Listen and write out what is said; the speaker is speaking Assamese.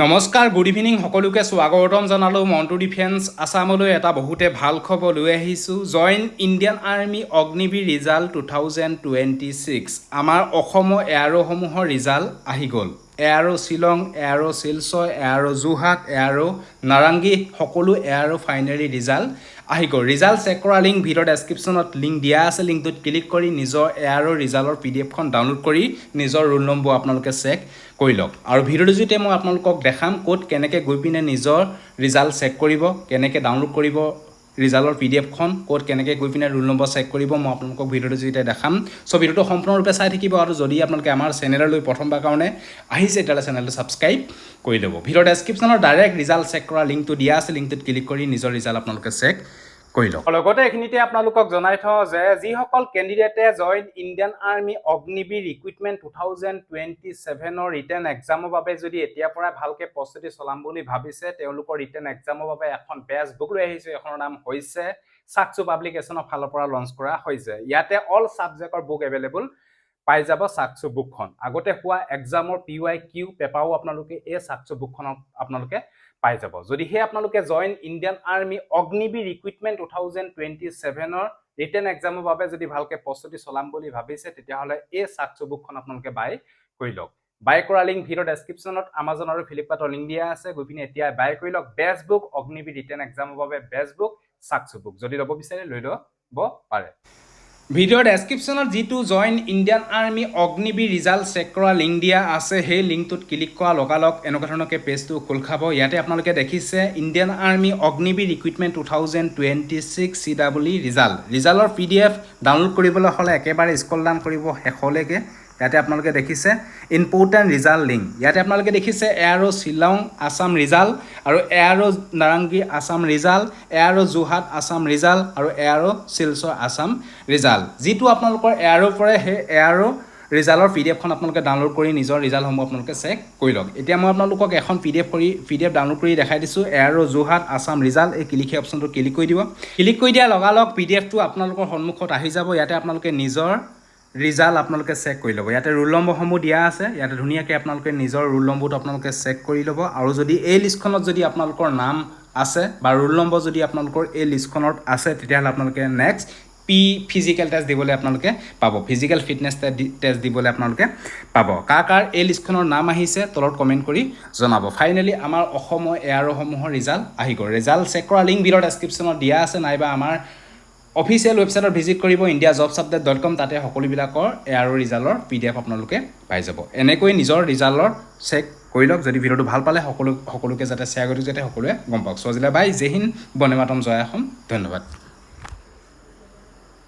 নমস্কাৰ গুড ইভিনিং সকলোকে স্বাগতম জনালোঁ মন্টু ডিফেন্স আছামলৈ এটা বহুতে ভাল খবৰ লৈ আহিছোঁ join Indian army Agniveer result 2026 আমাৰ অসমৰ এয়াৰ'সমূহৰ ৰিজাল্ট আহি গ'ল ARO' Shillong ARO' Silchar ARO' Jorhat ARO' Narangi সকলো এয়াৰ' ফাইনেলি ৰিজাল্ট আহি গ'ল ৰিজাল্ট চেক কৰা লিংক ভিডিঅ' ডেছক্ৰিপশ্যনত লিংক দিয়া আছে লিংকটোত ক্লিক কৰি নিজৰ এয়াৰ' ৰিজাল্টৰ PDF-খন ডাউনলোড কৰি নিজৰ ৰোল নম্বৰ আপোনালোকে চেক কৰি লওক আৰু ভিডিঅ'টো যেতিয়া মই আপোনালোকক দেখাম ক'ত কেনেকৈ গৈ পিনে নিজৰ ৰিজাল্ট চেক কৰিব কেনেকৈ ডাউনলোড কৰিব ৰিজাল্টৰ PDF-খন ক'ত কেনেকৈ গৈ পিনে ৰোল নম্বৰ চেক কৰিব মই আপোনালোকক ভিডিঅ'টো যেতিয়া দেখাম সো ভিডিঅ'টো সম্পূৰ্ণৰূপে চাই থাকিব আৰু যদি আপোনালোকে আমাৰ চেনেললৈ প্ৰথমবাৰ কাৰণে আহিছে তেতিয়াহ'লে চেনেলটো ছাবস্ক্ৰাইব কৰি ল'ব ভিডিঅ' ডেছক্ৰিপশ্যনত ডাইৰেক্ট ৰিজাল্ট চেক কৰা লিংকটো দিয়া আছে লিংকটোত ক্লিক কৰি নিজৰ ৰিজাল্ট আপোনালোকে চেক কৰি লওক লগতে এইখিনিতে আপোনালোকক জনাই থওঁ যে যিসকল কেণ্ডিডেটে join Indian army Agniveer recruitment 2027ৰ ৰিটেন এক্সামৰ বাবে যদি এতিয়াৰ পৰা ভালকৈ প্ৰস্তুতি চলাম বুলি ভাবিছে তেওঁলোকৰ ৰিটেন এক্সামৰ বাবে এখন বেচ বুক লৈ আহিছে এখনৰ নাম হৈছে সাকচু পাব্লিকেশ্যনৰ ফালৰ পৰা লঞ্চ কৰা হৈছে ইয়াতে অল ছাবজেক্টৰ বুক এভেইলেবল পাই যাব সাকচু বুকখন আগতে হোৱা এক্সামৰ PYQ পেপাৰো আপোনালোকে এই সাকচু বুকখনত আপোনালোকে পাই যাব যদিহে আপোনালোকে join Indian army Agniveer recruitment 2027ৰ ৰিটেন এক্সামৰ বাবে যদি ভালকৈ প্ৰস্তুতি চলাম বুলি ভাবিছে তেতিয়াহ'লে এই সাকচু বুকখন আপোনালোকে বাই কৰি লওক বাই কৰা লিংক ভিডিঅ' ডেছক্ৰিপশ্যনত আমাজন আৰু ফ্লিপকাৰ্টৰ লিংক দিয়া আছে গৈ পিনে এতিয়া বাই কৰি লওক বেষ্ট বুক অগ্নিবীৰ ৰিটেন এক্সামৰ বাবে বেষ্ট বুক সাকচু বুক যদি ল'ব বিচাৰে লৈ ল'ব পাৰে ভিডিঅ'ৰ ডেছক্ৰিপশ্যনত যিটো join Indian army Agniveer result check কৰা লিংক দিয়া আছে সেই লিংকটোত ক্লিক কৰা লগালগ এনেকুৱা ধৰণৰকৈ পেজটো খোল খাব ইয়াতে আপোনালোকে দেখিছে Indian army Agniveer recruitment 2026 CWE ৰিজাল্টৰ PDF ডাউনলোড কৰিবলৈ হ'লে একেবাৰে স্ক্ৰল ডাউন কৰিব শেষলৈকে ইয়াতে আপোনালোকে দেখিছে ইম্পৰ্টেণ্ট ৰিজাল্ট লিংক ইয়াতে আপোনালোকে দেখিছে এয়াৰ' শ্বিলং আছাম ৰিজাল্ট আৰু ARO' Narangi Assam result ARO' Jorhat Assam result আৰু এয়াৰ' শিলচৰ আছাম ৰিজাল্ট যিটো আপোনালোকৰ এয়াৰ' পৰে সেই এয়াৰ' ৰিজাল্টৰ PDF-খন আপোনালোকে ডাউনলোড কৰি নিজৰ ৰিজাল্টসমূহ আপোনালোকে চেক কৰি লওক এতিয়া মই আপোনালোকক এখন PDF ডাউনলোড কৰি দেখাই দিছোঁ এয়াৰ' যোৰহাট আছাম ৰিজাল্ট এই ক্লিক অপশ্যনটো ক্লিক কৰি দিব ক্লিক কৰি দিয়া লগালগ PDF-টো আপোনালোকৰ সন্মুখত আহি যাব ইয়াতে আপোনালোকে নিজৰ ৰিজাল্ট আপোনালোকে চেক কৰি ল'ব ইয়াতে ৰোল নম্বৰসমূহ দিয়া আছে ইয়াতে ধুনীয়াকৈ আপোনালোকে নিজৰ ৰোল নম্বৰটো আপোনালোকে চেক কৰি ল'ব আৰু যদি এই লিষ্টখনত যদি আপোনালোকৰ নাম আছে বা ৰোল নম্বৰ যদি আপোনালোকৰ এই লিষ্টখনত আছে তেতিয়াহ'লে আপোনালোকে নেক্সট ফিজিকেল টেষ্ট দিবলৈ আপোনালোকে পাব ফিজিকেল ফিটনেছ টেষ্ট দিবলৈ আপোনালোকে পাব কাৰ এই লিষ্টখনৰ নাম আহিছে তলত কমেণ্ট কৰি জনাব ফাইনেলি আমাৰ অসমৰ এয়াৰ'সমূহৰ ৰিজাল্ট আহি গ'ল ৰিজাল্ট চেক কৰা লিংক ভিডিঅ' ডেছক্ৰিপশ্যনত দিয়া আছে নাইবা আমাৰ অফিচিয়েল ৱেবছাইটত ভিজিট কৰিব indiajobsupdate.com তাতে সকলোবিলাকৰ এয়াৰ' ৰিজাল্টৰ PDF আপোনালোকে পাই যাব এনেকৈ নিজৰ ৰিজাল্টৰ চেক কৰি লওক যদি ভিডিঅ'টো ভাল পালে সকলোকে যাতে শ্বেয়াৰ কৰি যাতে সকলোৱে গম পাওক আজিলৈ বাই জয় হিন্দ বন্দে মাতৰম জয় অসম ধন্যবাদ